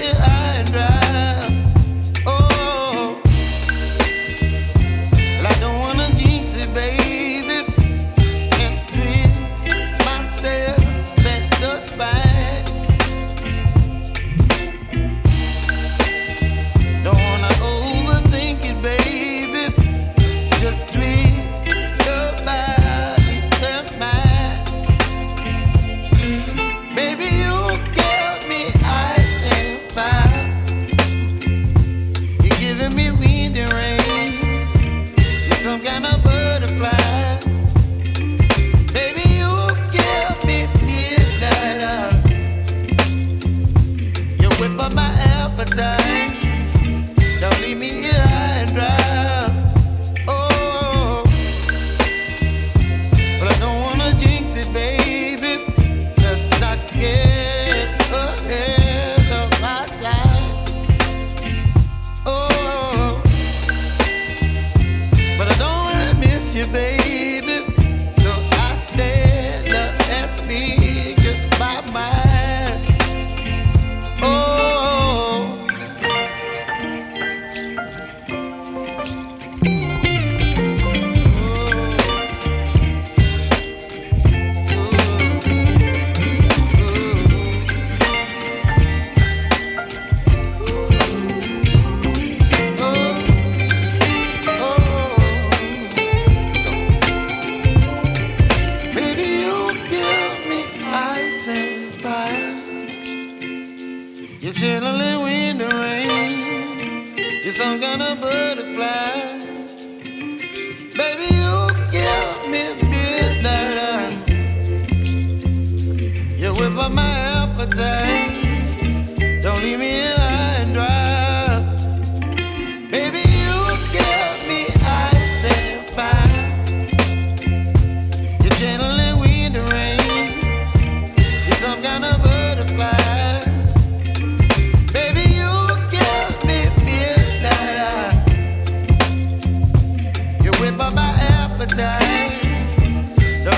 here high and dry. Oh, well, I don't wanna jinx it, baby, and twist myself at the spine. Don't wanna overthink it, baby. It's just twist your body and mine. Baby, you give me ice and fire. You're giving me wind and rain. You're some kind of butterfly. Baby, you give me midnight. You whip up my appetite. Don't leave me here high and dry. Oh, but I don't wanna jinx it, baby. Let's not get ahead of my time. Oh, but I don't wanna miss you, baby. So I stand up and speak my mind. Oh. Baby, you give me ice and fire. You're channeling wind and rain. You're some kind of butterfly. Baby, you give me midnight. You whip up my appetite. Don't leave me here high and dry. Baby, you give me ice and fire. You're channeling wind and rain. You're some kind of butterfly. Baby, you give me midnight. You whip up my appetite.